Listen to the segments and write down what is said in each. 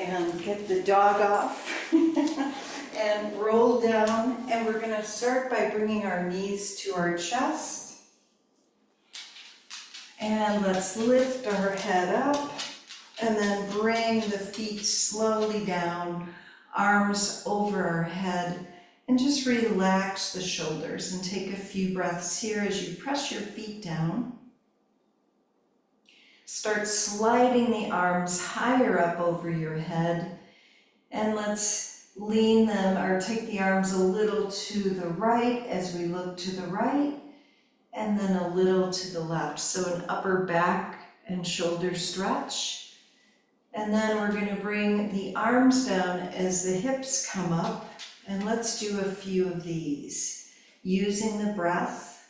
and get the dog off and roll down. And we're gonna start by bringing our knees to our chest. And let's lift our head up and then bring the feet slowly down, arms over our head, and just relax the shoulders and take a few breaths here as you press your feet down. Start sliding the arms higher up over your head, and let's lean them or take the arms a little to the right as we look to the right, and then a little to the left. So an upper back and shoulder stretch. And then we're going to bring the arms down as the hips come up. And let's do a few of these using the breath.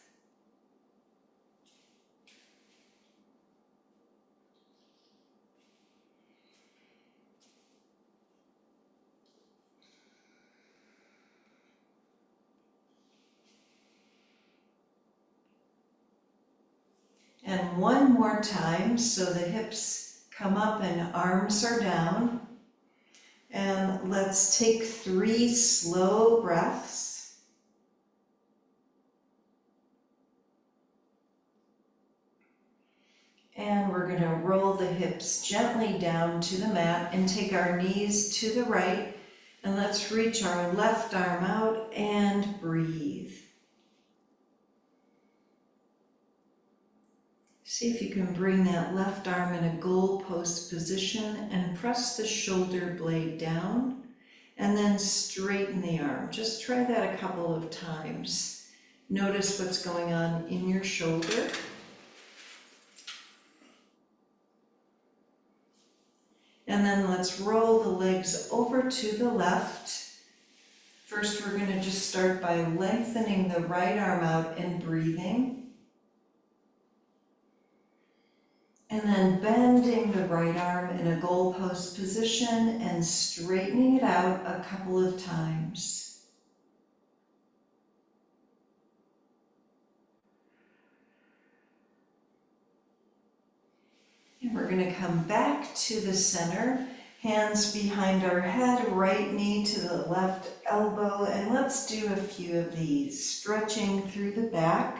And one more time, so the hips come up and arms are down. And let's take 3 slow breaths. And we're going to roll the hips gently down to the mat and take our knees to the right. And let's reach our left arm out and breathe. See if you can bring that left arm in a goalpost position and press the shoulder blade down and then straighten the arm. Just try that a couple of times. Notice what's going on in your shoulder. And then let's roll the legs over to the left. First, we're going to just start by lengthening the right arm out and breathing. And then bending the right arm in a goalpost position and straightening it out a couple of times. And we're going to come back to the center, hands behind our head, right knee to the left elbow, and let's do a few of these, stretching through the back.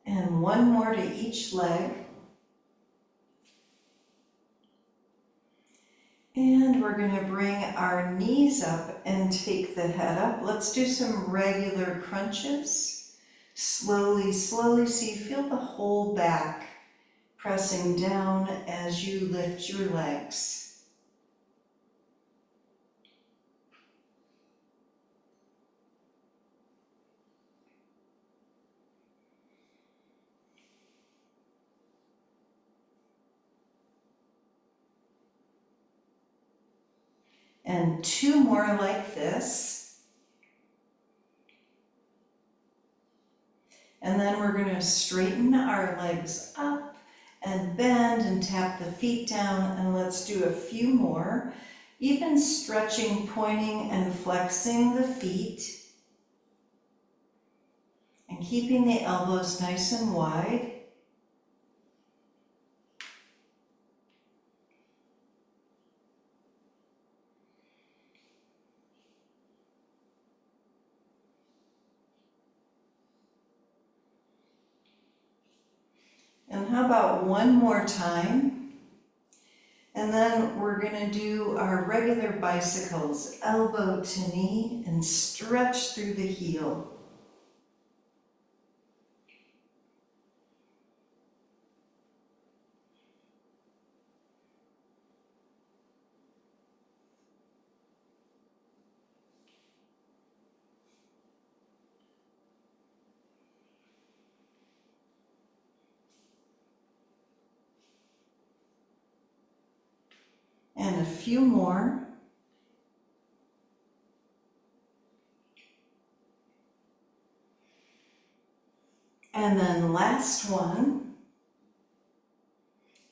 And one more to each leg. And we're going to bring our knees up and take the head up. Let's do some regular crunches. Slowly, slowly, so you feel the whole back pressing down as you lift your legs. And 2 more like this. And then we're going to straighten our legs up and bend and tap the feet down. And let's do a few more. Even stretching, pointing and flexing the feet. And keeping the elbows nice and wide. And how about one more time? And then we're going to do our regular bicycles, elbow to knee, and stretch through the heel. And a few more. And then last one.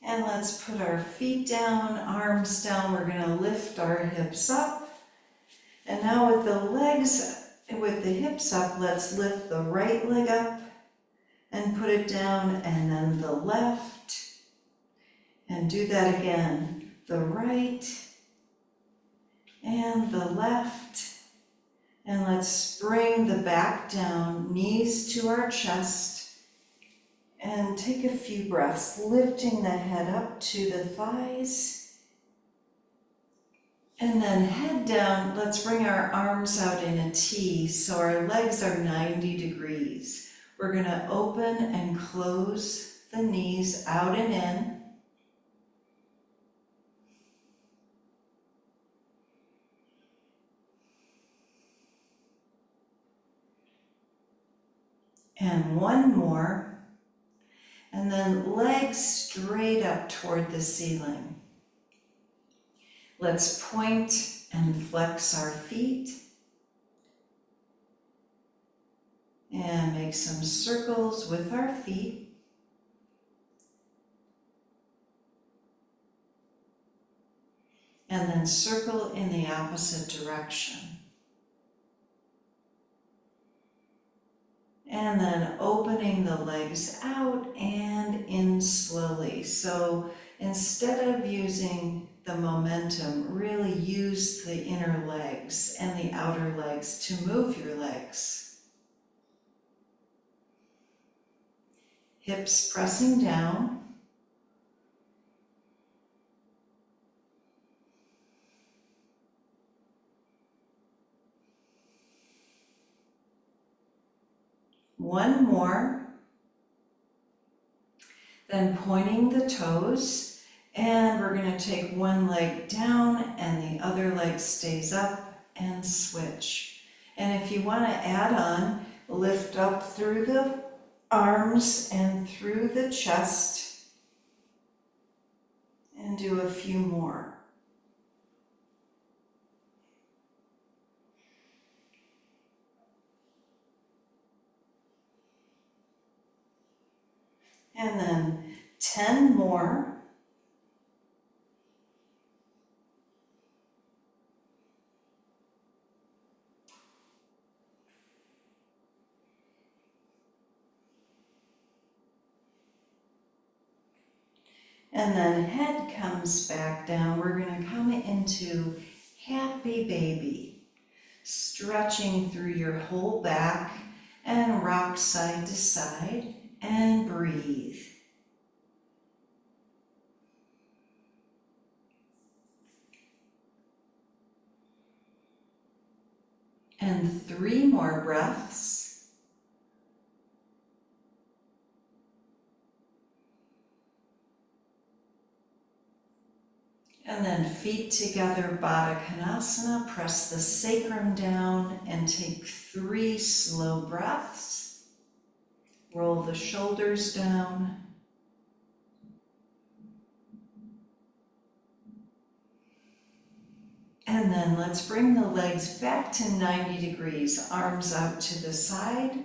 And let's put our feet down, arms down. We're going to lift our hips up. And now with the legs, with the hips up, let's lift the right leg up and put it down, and then the left. And do that again. The right and the left. And let's bring the back down, knees to our chest. And take a few breaths, lifting the head up to the thighs. And then head down, let's bring our arms out in a T so our legs are 90 degrees. We're gonna open and close the knees out and in. And one more. And then legs straight up toward the ceiling. Let's point and flex our feet. And make some circles with our feet. And then circle in the opposite direction. And then opening the legs out and in slowly. So instead of using the momentum, really use the inner legs and the outer legs to move your legs. Hips pressing down. One more. Then pointing the toes, and we're going to take one leg down and the other leg stays up and switch. And if you want to add on, lift up through the arms and through the chest and do a few more. And then 10 more. And then head comes back down. We're going to come into happy baby, stretching through your whole back and rock side to side and breathe. And 3 more breaths. And then feet together, Baddha Konasana. Press the sacrum down and take 3 slow breaths. Roll the shoulders down. And then let's bring the legs back to 90 degrees, arms out to the side.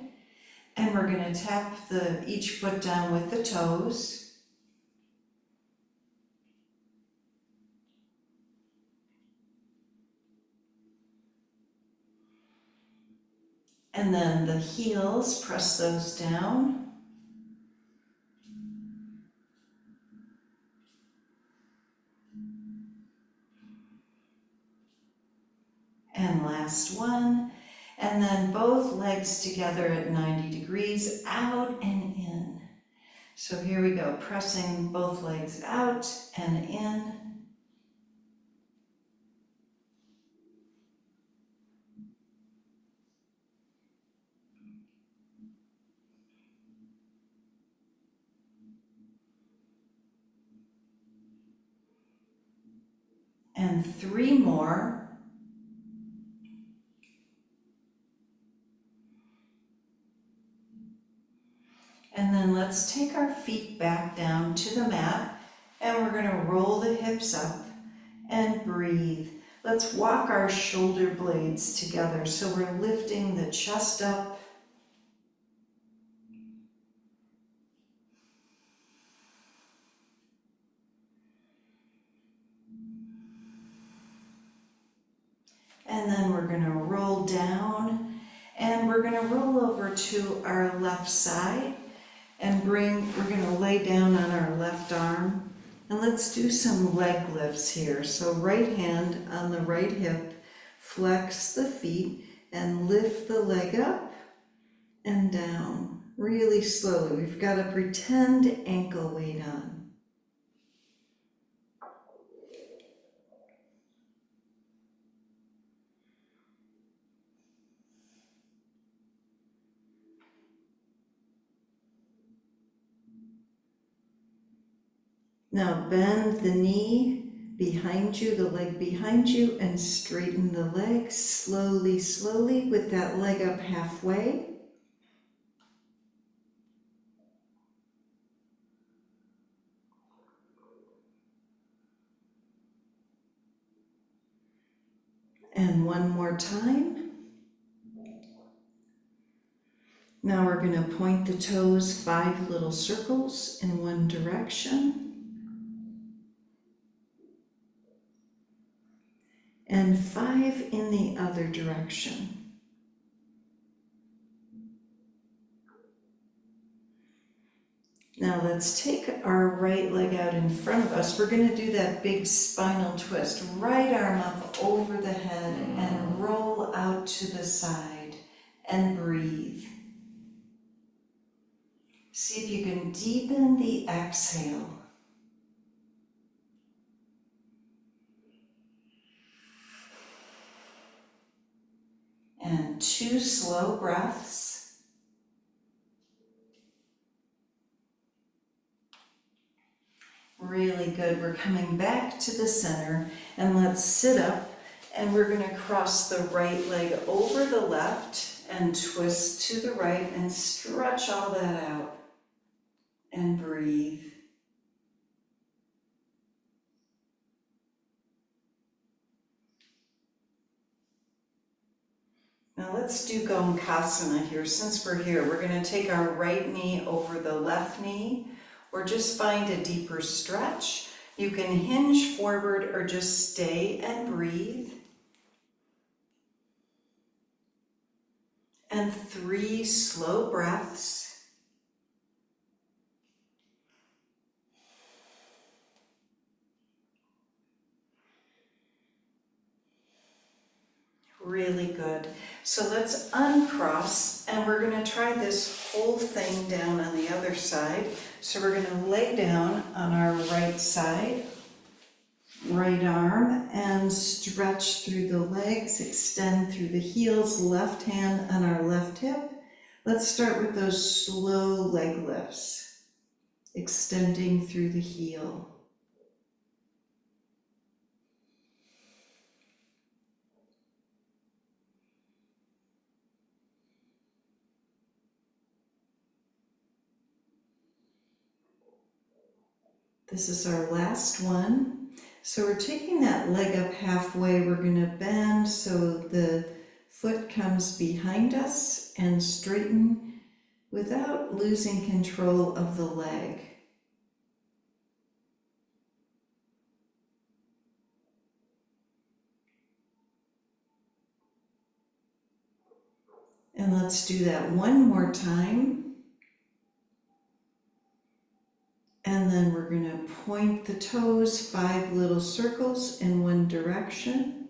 And we're going to tap each foot down with the toes. And then the heels, press those down. And last one. And then both legs together at 90 degrees, out and in. So here we go, pressing both legs out and in. And 3 more. And then let's take our feet back down to the mat, and we're going to roll the hips up and breathe. Let's walk our shoulder blades together so we're lifting the chest up. and then we're going to roll down, and we're going to roll over to our left side and we're going to lay down on our left arm, and let's do some leg lifts here. So right hand on the right hip, flex the feet and lift the leg up and down really slowly. We've got to pretend ankle weight on. Now bend the knee behind you, the leg behind you, and straighten the leg slowly, slowly with that leg up halfway. And one more time. Now we're going to point the toes 5 little circles in one direction. And 5 in the other direction. Now let's take our right leg out in front of us. We're going to do that big spinal twist. Right arm up over the head and roll out to the side and breathe. See if you can deepen the exhale. And 2 slow breaths. Really good. We're coming back to the center, and let's sit up, and we're going to cross the right leg over the left and twist to the right and stretch all that out and breathe. Now let's do Gomukhasana here. Since we're here, we're going to take our right knee over the left knee, or just find a deeper stretch. You can hinge forward or just stay and breathe. And 3 slow breaths. Really good. So let's uncross, and we're going to try this whole thing down on the other side. So we're going to lay down on our right side, right arm, and stretch through the legs, extend through the heels, left hand on our left hip. Let's start with those slow leg lifts, extending through the heel. This is our last one. So we're taking that leg up halfway. We're going to bend so the foot comes behind us and straighten without losing control of the leg. And let's do that one more time. And then we're going to point the toes 5 little circles in one direction.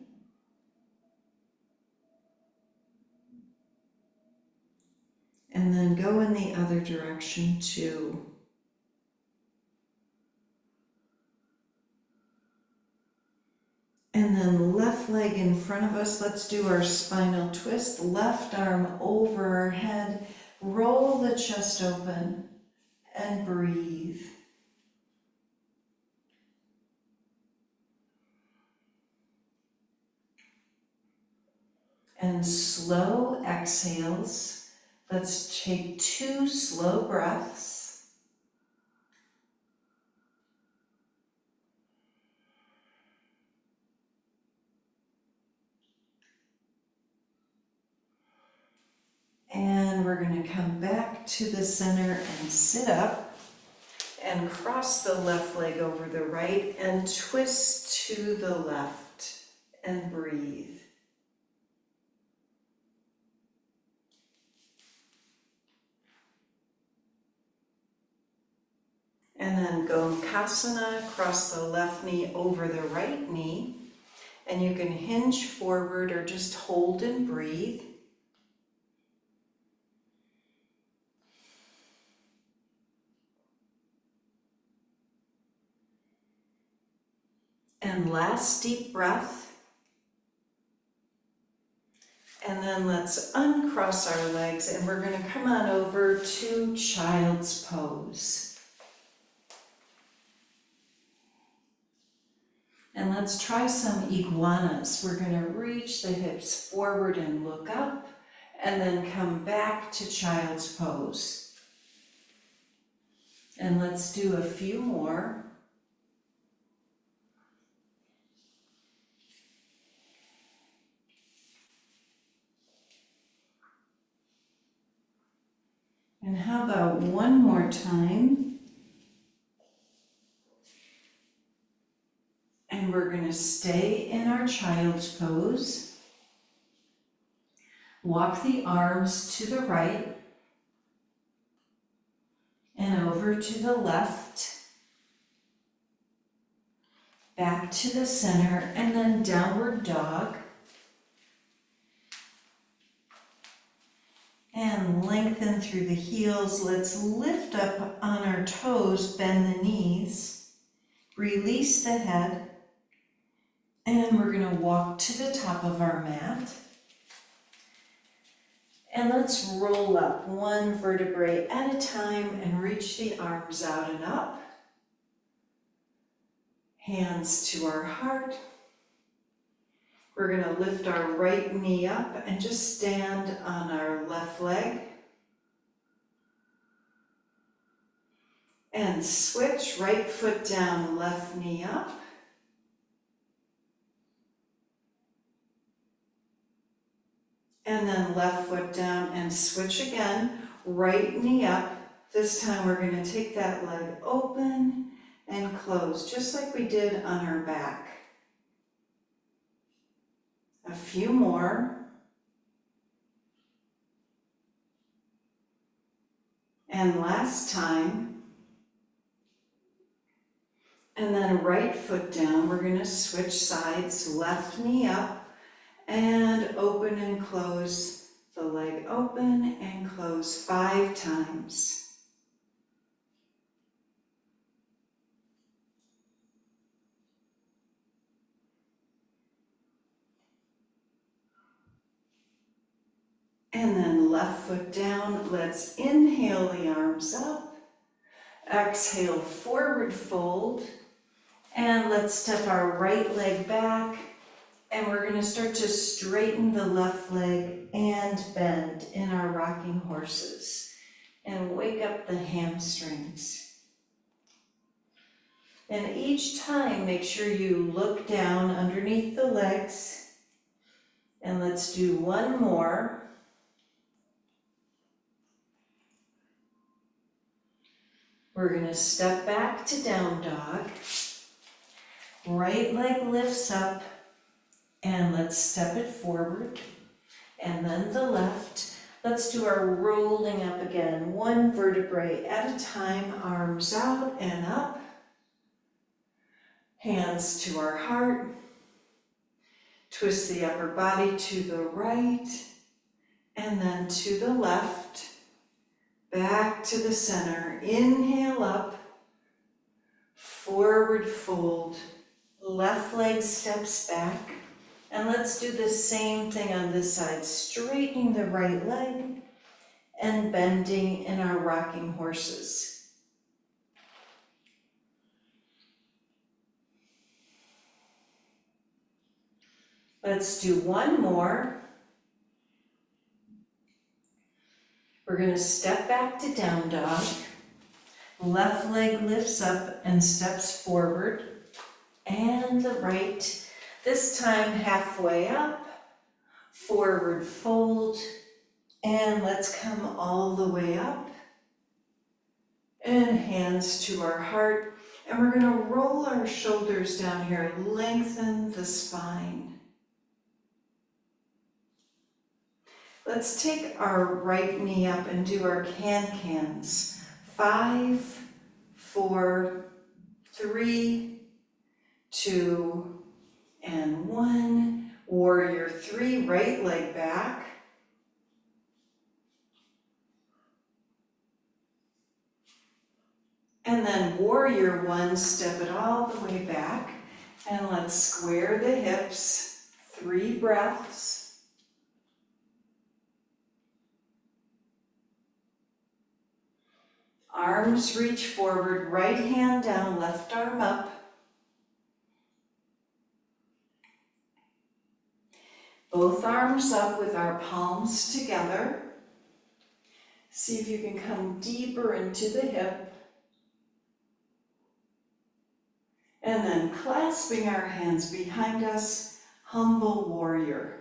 And then go in the other direction too. And then left leg in front of us. Let's do our spinal twist. Left arm over our head. Roll the chest open and breathe. And slow exhales. Let's take 2 slow breaths. And we're going to come back to the center and sit up and cross the left leg over the right and twist to the left and breathe. And then Gomukhasana, cross the left knee over the right knee. And you can hinge forward or just hold and breathe. And last deep breath. And then let's uncross our legs and we're going to come on over to child's pose. And let's try some iguanas. We're going to reach the hips forward and look up, and then come back to child's pose. And let's do a few more. And how about one more time? And we're going to stay in our child's pose. Walk the arms to the right and over to the left, back to the center, and then downward dog. And lengthen through the heels. Let's lift up on our toes, bend the knees, release the head, and we're going to walk to the top of our mat. And let's roll up one vertebrae at a time and reach the arms out and up. Hands to our heart. We're going to lift our right knee up and just stand on our left leg. And switch, right foot down, left knee up. And then left foot down and switch again, right knee up. This time we're going to take that leg open and close, just like we did on our back. A few more. And last time. And then right foot down, we're going to switch sides, left knee up. And open and close the leg, open and close 5 times. And then left foot down. Let's inhale the arms up. Exhale, forward fold. And let's step our right leg back. And we're going to start to straighten the left leg and bend in our rocking horses. And wake up the hamstrings. And each time, make sure you look down underneath the legs. And let's do one more. We're going to step back to down dog. Right leg lifts up. And let's step it forward, and then the left. Let's do our rolling up again, one vertebrae at a time, arms out and up, hands to our heart. Twist the upper body to the right, and then to the left, back to the center. Inhale up, forward fold, left leg steps back. And let's do the same thing on this side, straightening the right leg and bending in our rocking horses. Let's do one more. We're going to step back to down dog. Left leg lifts up and steps forward, and the right. This time halfway up, forward fold, and let's come all the way up. And hands to our heart. And we're going to roll our shoulders down here, lengthen the spine. Let's take our right knee up and do our can-cans. 5, 4, 3, 2, and 1. Warrior 3, right leg back. And then warrior 1, step it all the way back. And let's square the hips. 3 breaths. Arms reach forward, right hand down, left arm up. Both arms up with our palms together. See if you can come deeper into the hip. And then clasping our hands behind us, humble warrior.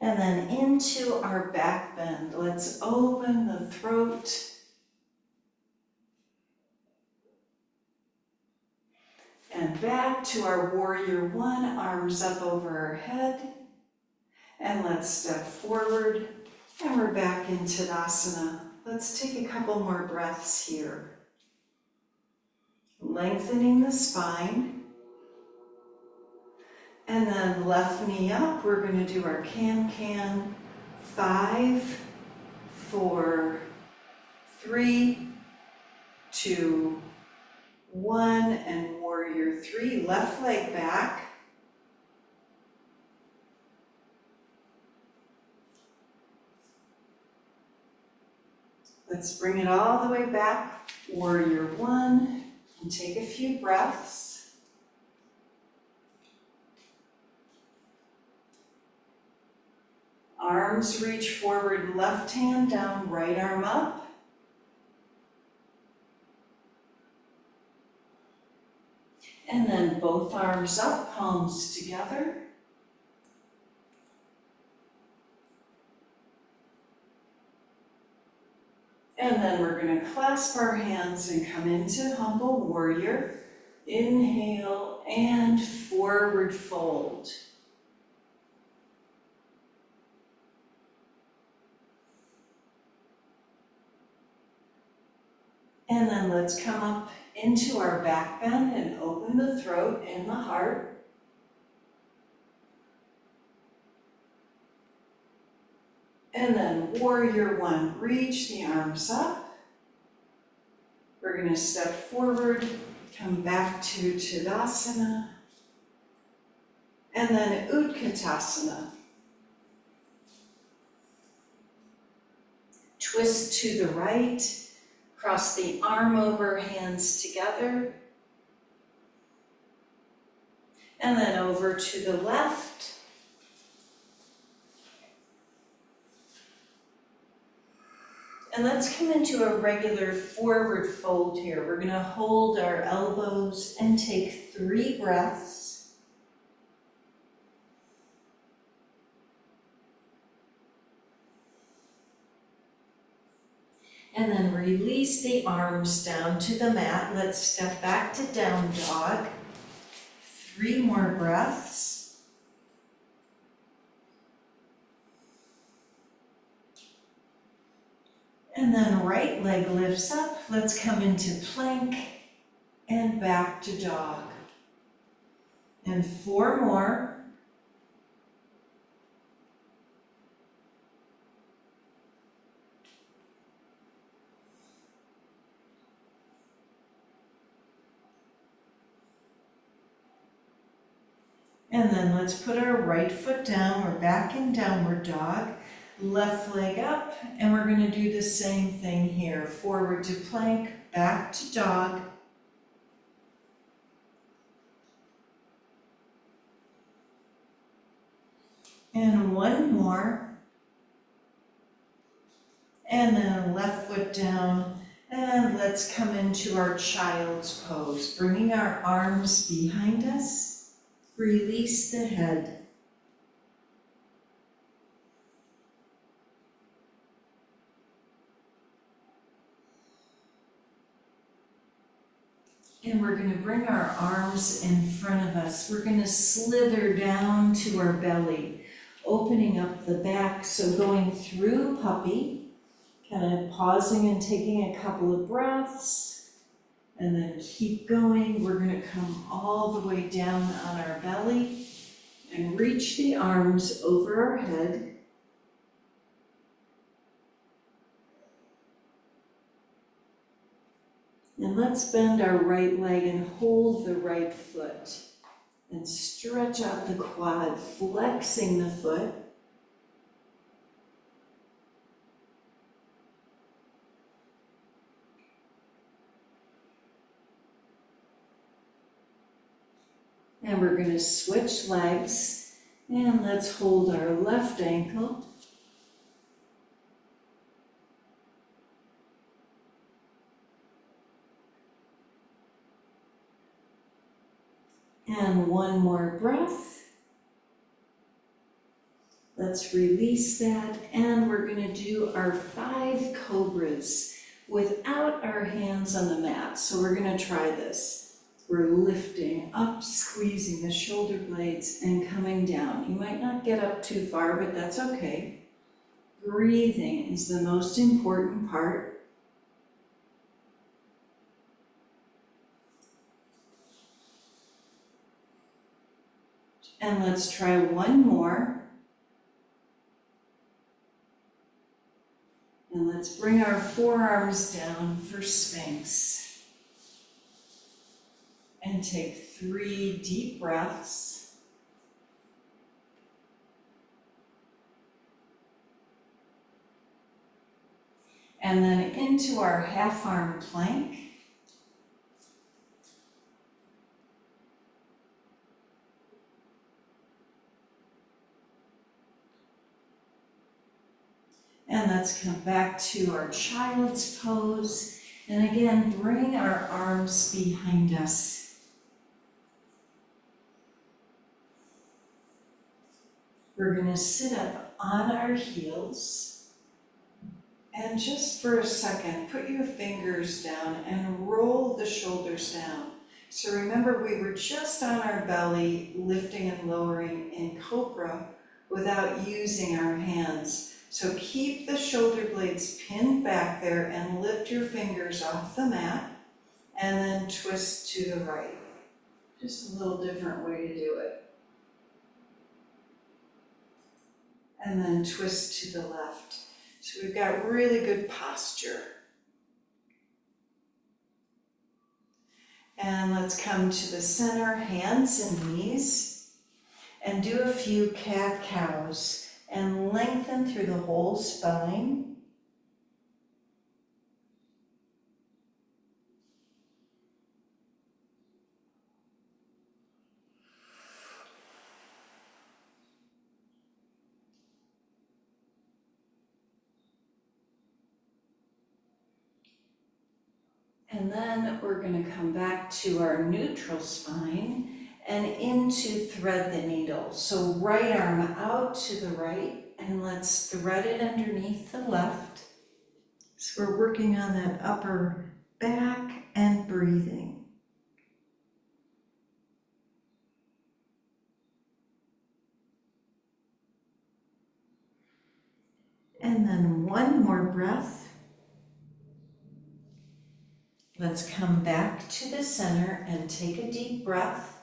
And then into our back bend. Let's open the throat. And back to our warrior 1, arms up over our head. And let's step forward, and we're back in Tadasana. Let's take a couple more breaths here. Lengthening the spine. And then left knee up, we're going to do our can-can. 5, 4, 3, 2, 1, and warrior 3. Left leg back. Let's bring it all the way back. Warrior 1, and take a few breaths. Arms reach forward, left hand down, right arm up. And then both arms up, palms together. And then we're going to clasp our hands and come into humble warrior. Inhale and forward fold. And then let's come up into our back bend and open the throat and the heart. And then warrior 1, reach the arms up. We're going to step forward, come back to Tadasana. And then Utkatasana. Twist to the right. Cross the arm over, hands together. And then over to the left. And let's come into a regular forward fold here. We're going to hold our elbows and take 3 breaths. And then release the arms down to the mat. Let's step back to down dog. 3 more breaths. And then right leg lifts up. Let's come into plank and back to dog. And 4 more. And then let's put our right foot down. We're back in downward dog. Left leg up, and we're going to do the same thing here. Forward to plank, back to dog. And 1 more. And then left foot down. And let's come into our child's pose. Bringing our arms behind us. Release the head. And we're going to bring our arms in front of us. We're going to slither down to our belly, opening up the back. So going through puppy, kind of pausing and taking a couple of breaths, and then keep going. We're going to come all the way down on our belly and reach the arms over our head. And let's bend our right leg and hold the right foot. And stretch out the quad, flexing the foot. And we're going to switch legs. And let's hold our left ankle. And one more breath. Let's release that, and we're going to do our 5 cobras without our hands on the mat. So we're going to try this. We're lifting up, squeezing the shoulder blades, and coming down. You might not get up too far, but that's okay. Breathing is the most important part. And let's try one more. And let's bring our forearms down for Sphinx. And take 3 deep breaths. And then into our half-arm plank. And let's come back to our child's pose. And again, bring our arms behind us. We're going to sit up on our heels. And just for a second, put your fingers down and roll the shoulders down. So remember, we were just on our belly, lifting and lowering in Cobra without using our hands. So keep the shoulder blades pinned back there and lift your fingers off the mat and then twist to the right. Just a little different way to do it. And then twist to the left. So we've got really good posture. And let's come to the center, hands and knees, and do a few cat-cows. And lengthen through the whole spine. And then we're going to come back to our neutral spine and into thread the needle. So right arm out to the right, and let's thread it underneath the left. So we're working on that upper back and breathing. And then one more breath. Let's come back to the center and take a deep breath.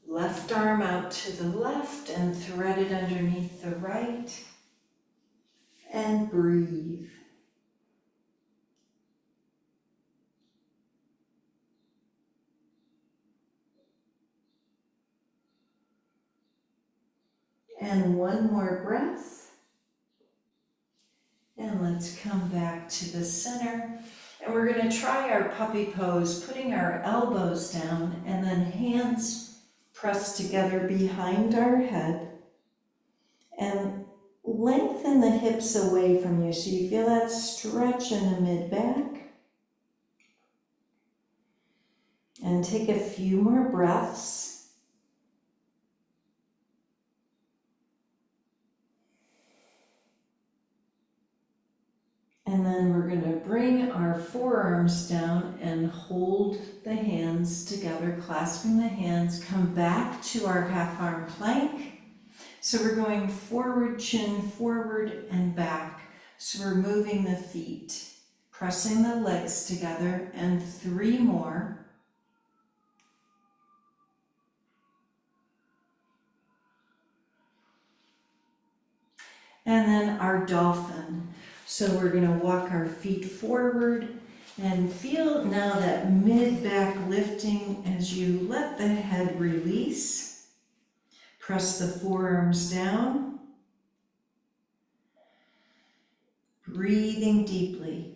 Left arm out to the left and thread it underneath the right. And breathe. And one more breath. And let's come back to the center. And we're going to try our puppy pose, putting our elbows down and then hands pressed together behind our head. And lengthen the hips away from you so you feel that stretch in the mid-back. And take a few more breaths. And then we're going to bring our forearms down and hold the hands together, clasping the hands. Come back to our half arm plank. So we're going forward, chin forward and back. So we're moving the feet, pressing the legs together, and 3 more. And then our dolphin. So we're going to walk our feet forward and feel now that mid-back lifting as you let the head release. Press the forearms down. Breathing deeply.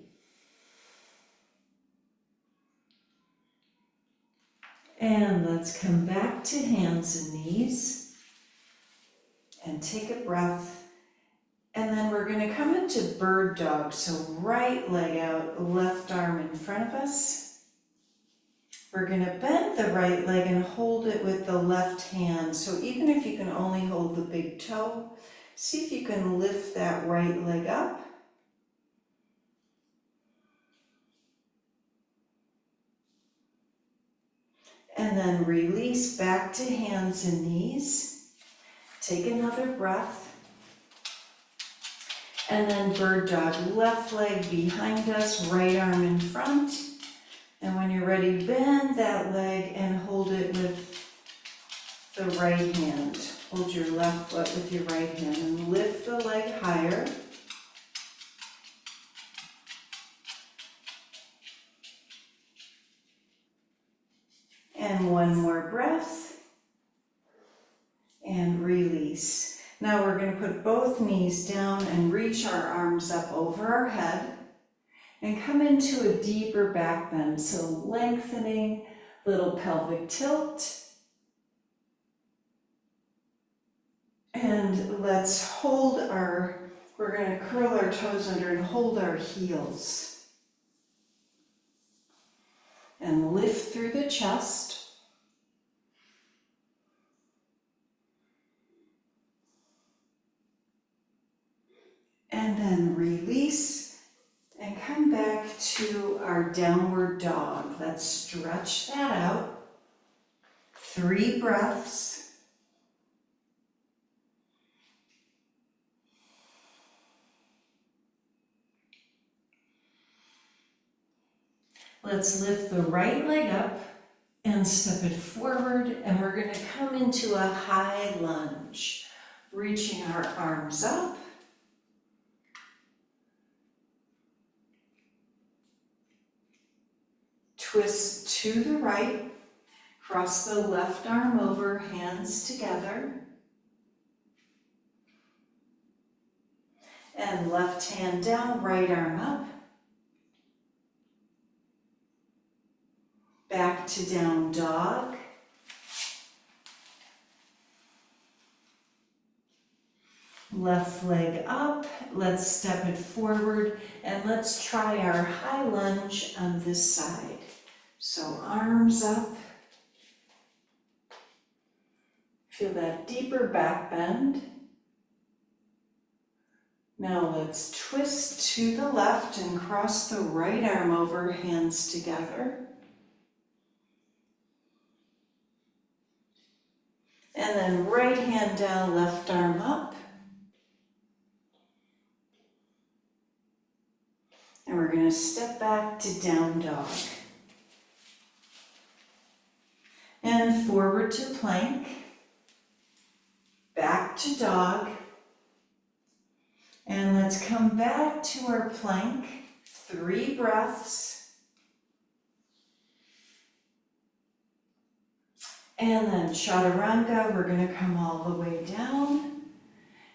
And let's come back to hands and knees. And take a breath. And then we're going to come into bird dog. So right leg out, left arm in front of us. We're going to bend the right leg and hold it with the left hand. So even if you can only hold the big toe, see if you can lift that right leg up. And then release back to hands and knees. Take another breath. And then bird dog, left leg behind us, right arm in front. And when you're ready, bend that leg and hold it with the right hand. Hold your left foot with your right hand and lift the leg higher. And one more breath. And release. Now we're going to put both knees down and reach our arms up over our head and come into a deeper back bend. So lengthening, little pelvic tilt. And let's hold we're going to curl our toes under and hold our heels. And lift through the chest. And then release and come back to our downward dog. Let's stretch that out. 3 breaths. Let's lift the right leg up and step it forward, and we're going to come into a high lunge, reaching our arms up. Twist to the right, cross the left arm over, hands together. And left hand down, right arm up. Back to down dog. Left leg up, let's step it forward, and let's try our high lunge on this side. So arms up. Feel that deeper back bend. Now let's twist to the left and cross the right arm over, hands together. And then right hand down, left arm up. And we're going to step back to down dog. And forward to plank. Back to dog. And let's come back to our plank. 3 breaths. And then chaturanga, we're going to come all the way down.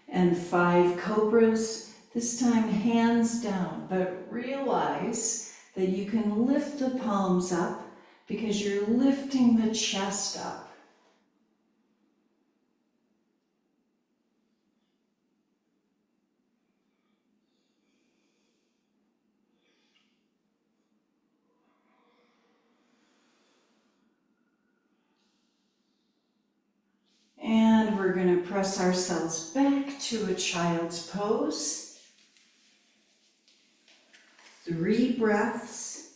And 5 cobras. This time hands down, but realize that you can lift the palms up because you're lifting the chest up. And we're going to press ourselves back to a child's pose. 3 breaths.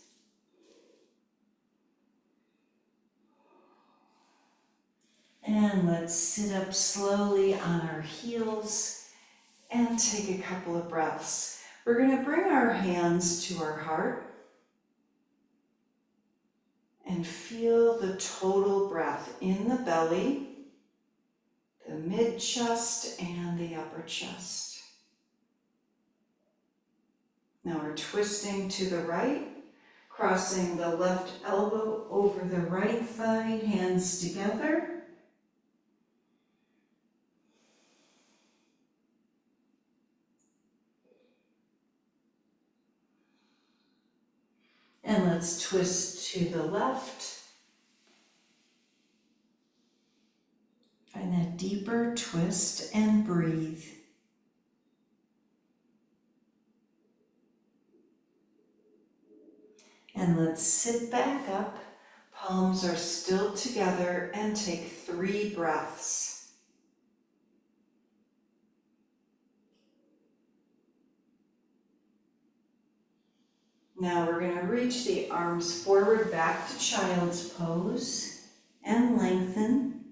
And let's sit up slowly on our heels and take a couple of breaths. We're going to bring our hands to our heart and feel the total breath in the belly, the mid-chest, and the upper chest. Now we're twisting to the right, crossing the left elbow over the right thigh, hands together. And let's twist to the left. Find that deeper twist and breathe. And let's sit back up. Palms are still together and take 3 breaths. Now we're going to reach the arms forward back to child's pose and lengthen.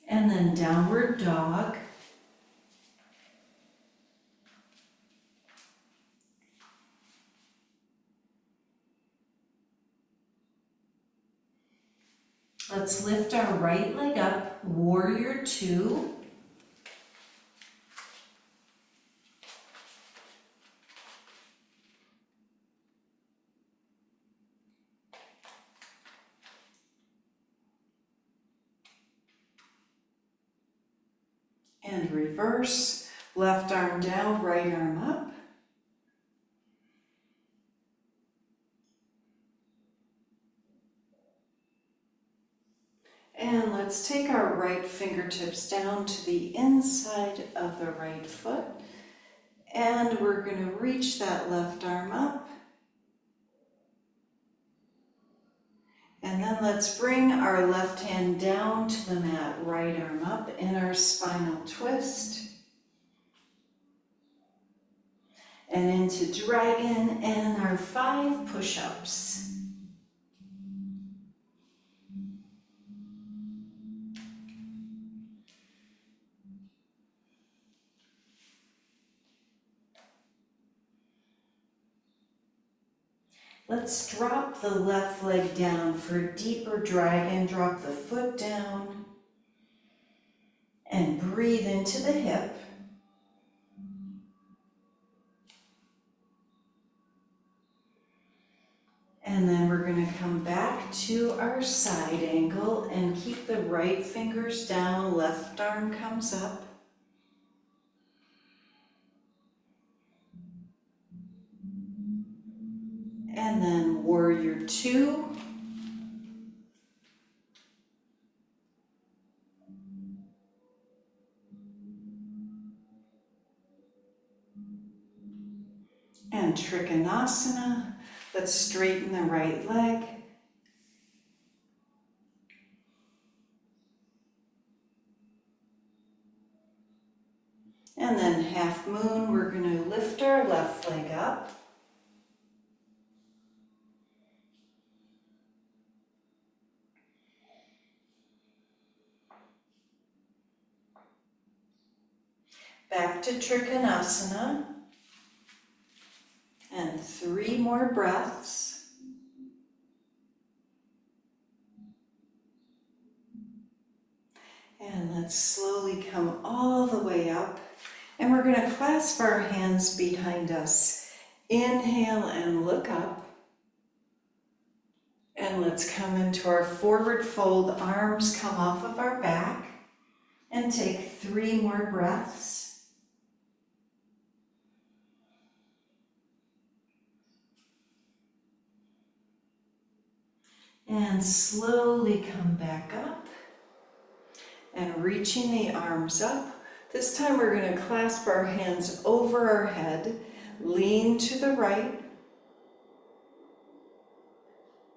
And then downward dog. Let's lift our right leg up, warrior 2. And reverse, left arm down, right arm up. And let's take our right fingertips down to the inside of the right foot. And we're going to reach that left arm up. And then let's bring our left hand down to the mat, right arm up in our spinal twist. And into dragon and our 5 push-ups. Let's drop the left leg down for a deeper dragon. Drop the foot down and breathe into the hip. And then we're going to come back to our side angle and keep the right fingers down, left arm comes up. And then warrior 2. And trikonasana. Let's straighten the right leg. And then half moon, we're going to lift our left leg up. Back to trikonasana. And 3 more breaths. And let's slowly come all the way up. And we're going to clasp our hands behind us. Inhale and look up. And let's come into our forward fold. Arms come off of our back. And take 3 more breaths. And slowly come back up. And reaching the arms up. This time we're going to clasp our hands over our head, lean to the right,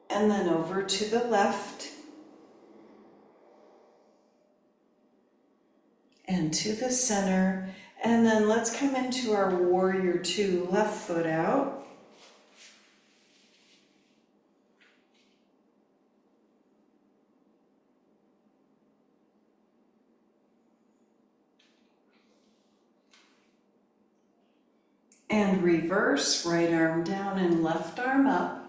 and then over to the left, and to the center, And then let's come into our warrior two, left foot out. And reverse, right arm down and left arm up.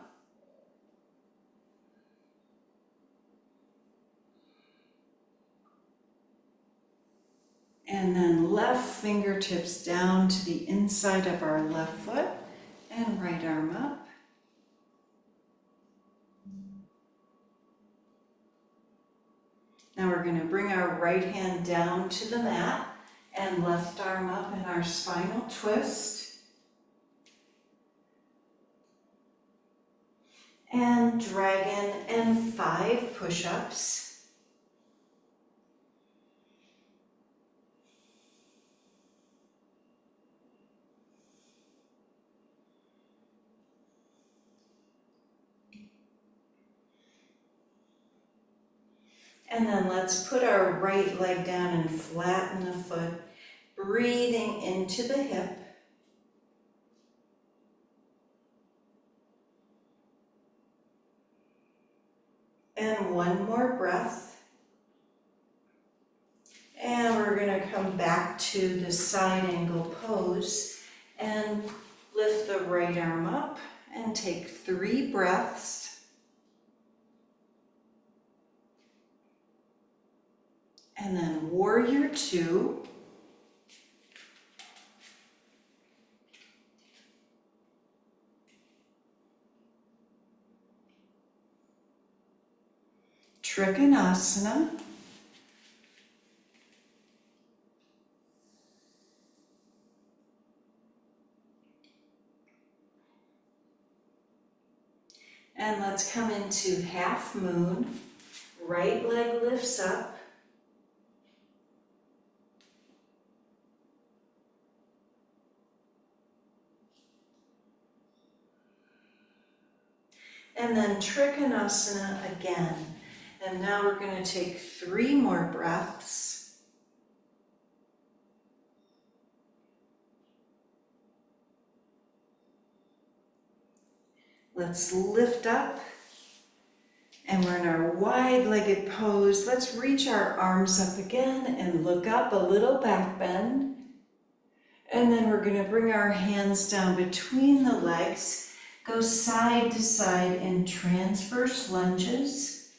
And then left fingertips down to the inside of our left foot and right arm up. Now we're going to bring our right hand down to the mat and left arm up in our spinal twist. And dragon and 5 push-ups. And then let's put our right leg down and flatten the foot, breathing into the hip. And one more breath. And we're going to come back to the side angle pose and lift the right arm up and take 3 breaths. And then warrior two. Trikonasana. And let's come into half moon. Right leg lifts up. And then Trikonasana again. And now we're going to take 3 more breaths. Let's lift up. And we're in our wide-legged pose. Let's reach our arms up again and look up, a little back bend. And then we're going to bring our hands down between the legs. Go side to side in transverse lunges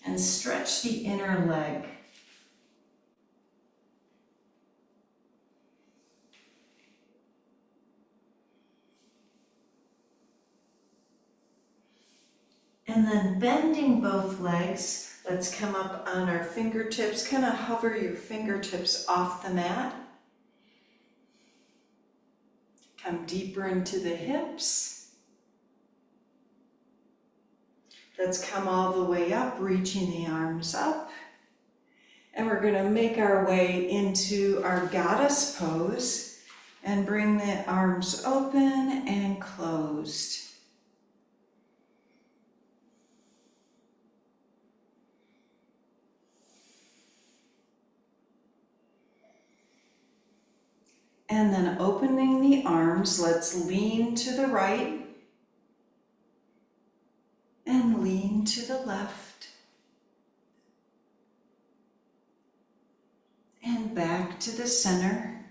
and stretch the inner leg. And then bending both legs, let's come up on our fingertips, kind of hover your fingertips off the mat. Come deeper into the hips. Let's come all the way up, reaching the arms up. And we're going to make our way into our goddess pose and bring the arms open and closed. And then opening the arms, let's lean to the right and lean to the left. And back to the center.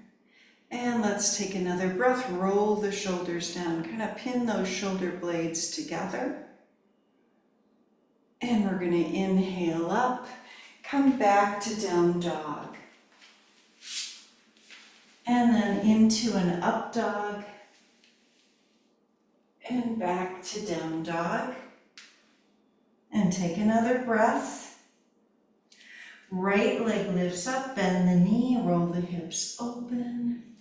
And let's take another breath, roll the shoulders down, kind of pin those shoulder blades together. And we're going to inhale up, come back to down dog. And then into an up dog. And back to down dog. And take another breath. Right leg lifts up, bend the knee, roll the hips open.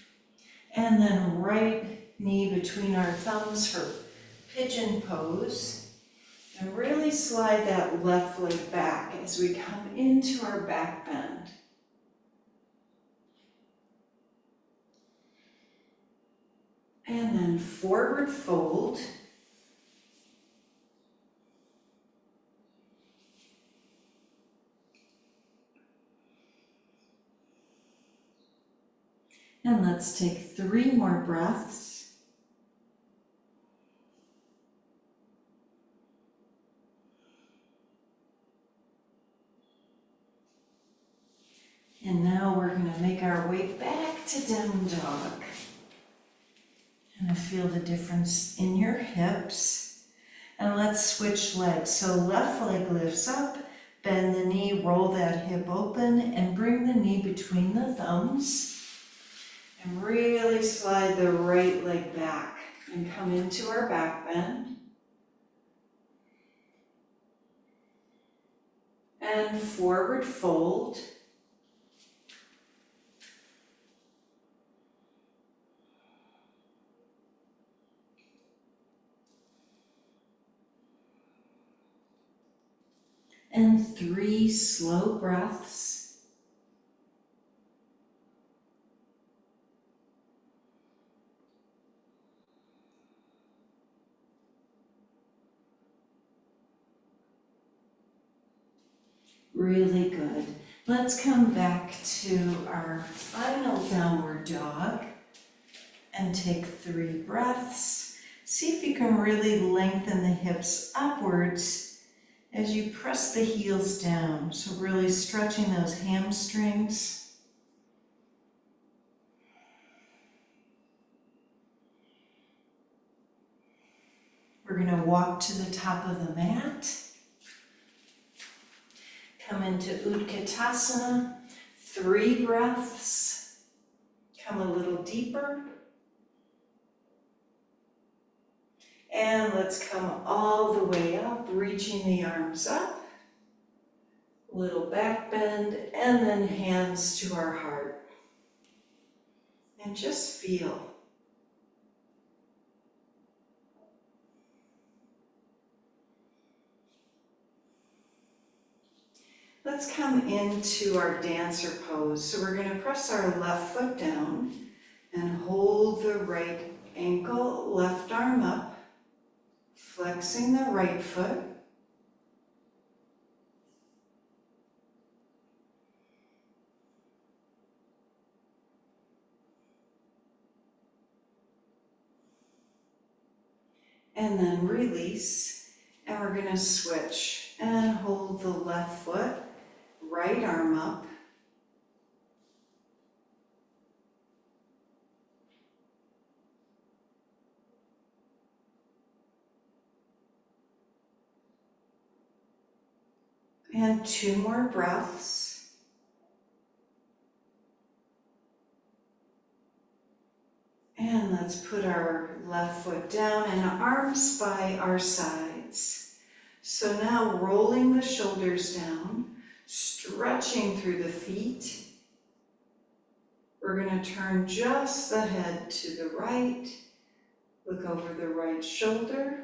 And then right knee between our thumbs for pigeon pose. And really slide that left leg back as we come into our back bend. And then forward fold. And let's take 3 more breaths. And now we're going to make our way back to down dog. And feel the difference in your hips. And let's switch legs. So left leg lifts up, bend the knee, roll that hip open, and bring the knee between the thumbs. And really slide the right leg back and come into our back bend. And forward fold. And 3 slow breaths. Really good. Let's come back to our final downward dog and take 3 breaths. See if you can really lengthen the hips upwards as you press the heels down. So really stretching those hamstrings. We're going to walk to the top of the mat. Come into Utkatasana, 3 breaths. Come a little deeper. And let's come all the way up, reaching the arms up. Little back bend, and then hands to our heart. And just feel. Let's come into our dancer pose. So we're going to press our left foot down and hold the right ankle, left arm up, flexing the right foot. And then release. And we're going to switch and hold the left foot, right arm up. And 2 more breaths. And let's put our left foot down and arms by our sides. So now rolling the shoulders down, stretching through the feet. We're going to turn just the head to the right. Look over the right shoulder.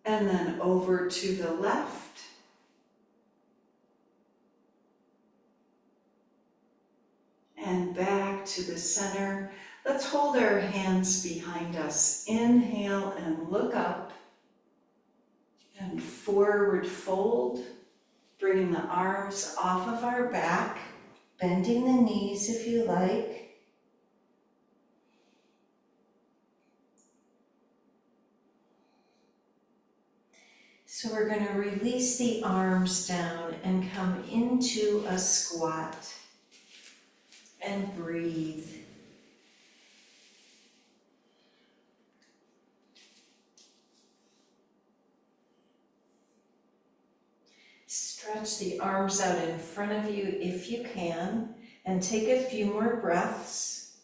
And then over to the left. And back to the center. Let's hold our hands behind us. Inhale and look up. And forward fold. Bringing the arms off of our back. Bending the knees if you like. So we're going to release the arms down and come into a squat. And breathe. Stretch the arms out in front of you if you can, and take a few more breaths.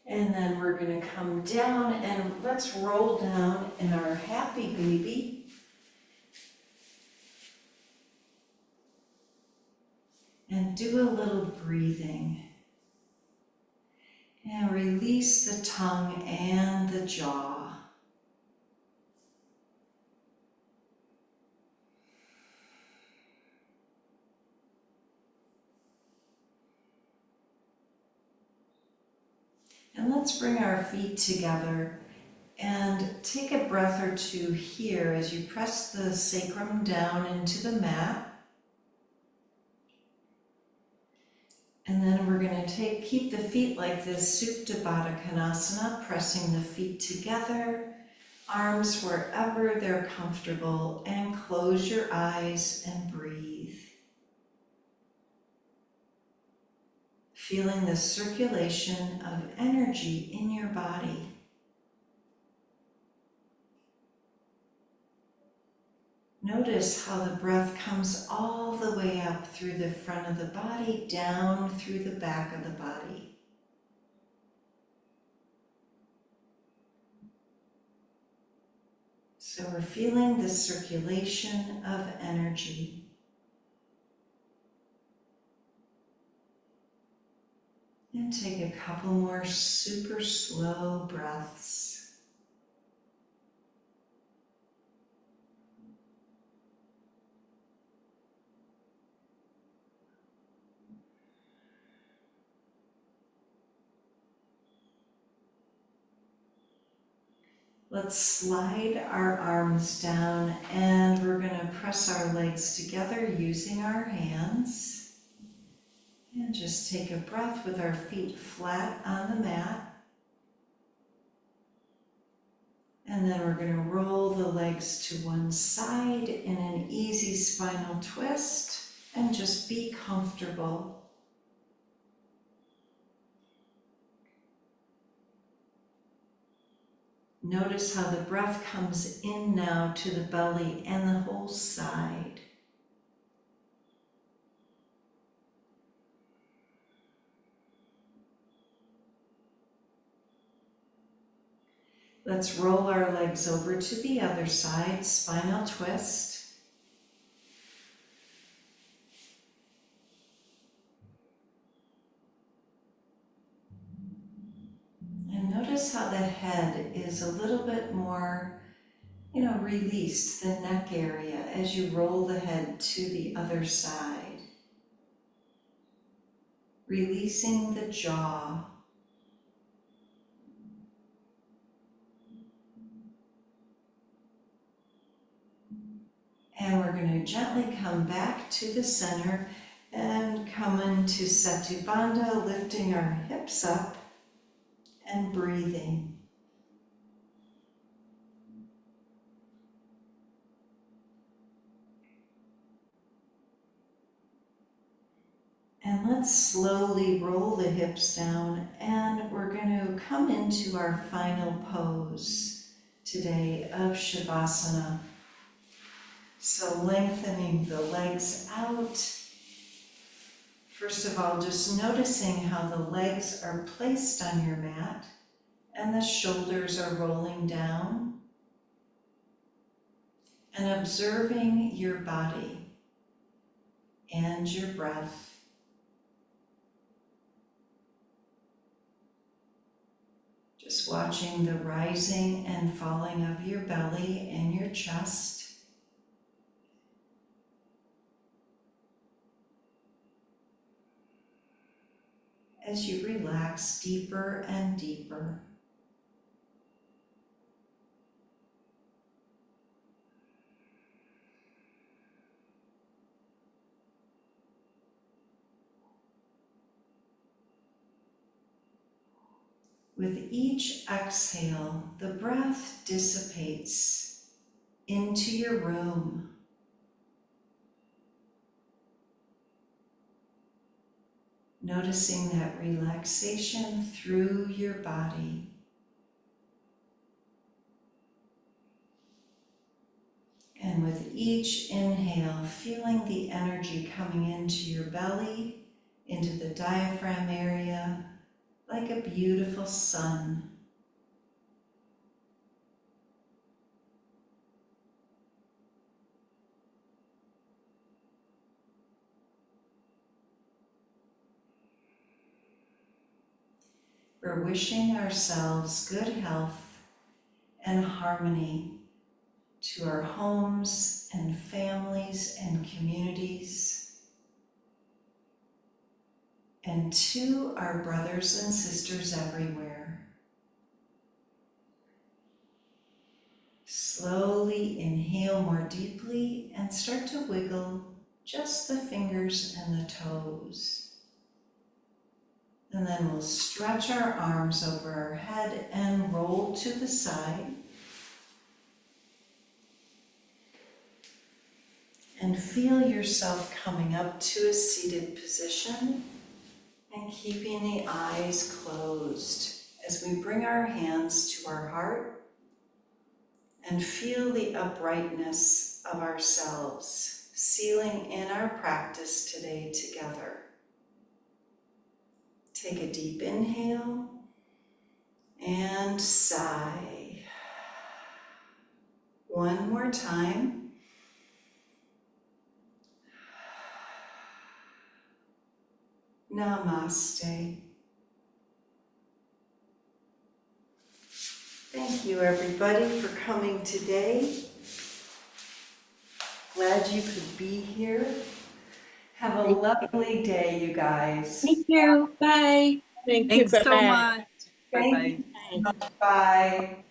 And then we're going to come down and let's roll down in our happy baby. And do a little breathing. And release the tongue and the jaw. And let's bring our feet together And take a breath or two here as you press the sacrum down into the mat. And then we're going to keep the feet like this, Supta Baddha Konasana, pressing the feet together, arms wherever they're comfortable, and close your eyes and breathe. Feeling the circulation of energy in your body. Notice how the breath comes all the way up through the front of the body, down through the back of the body. So we're feeling the circulation of energy. And take a couple more super slow breaths. Let's slide our arms down and we're going to press our legs together using our hands. And just take a breath with our feet flat on the mat. And then we're going to roll the legs to one side in an easy spinal twist and just be comfortable. Notice how the breath comes in now to the belly and the whole side. Let's roll our legs over to the other side, spinal twist. And notice how the head is a little bit more, released, the neck area, as you roll the head to the other side. Releasing the jaw. And we're going to gently come back to the center and come into Setu Bandha, lifting our hips up and breathing. And let's slowly roll the hips down, and we're going to come into our final pose today of Shavasana. So lengthening the legs out. First of all, just noticing how the legs are placed on your mat and the shoulders are rolling down. And observing your body and your breath. Just watching the rising and falling of your belly and your chest. As you relax deeper and deeper. With each exhale, the breath dissipates into your room. Noticing that relaxation through your body. And with each inhale, feeling the energy coming into your belly, into the diaphragm area, like a beautiful sun. We're wishing ourselves good health and harmony to our homes and families and communities, and to our brothers and sisters everywhere. slowly inhale more deeply and start to wiggle just the fingers and the toes. And then we'll stretch our arms over our head and roll to the side. And feel yourself coming up to a seated position and keeping the eyes closed as we bring our hands to our heart and feel the uprightness of ourselves, sealing in our practice today together. Take a deep inhale and sigh. One more time. Namaste. Thank you, everybody, for coming today. Glad you could be here. Have a lovely day, you guys. Thank you. Bye. Thank you. Thanks so Bye-bye. much. Thank Bye-bye. you. Bye.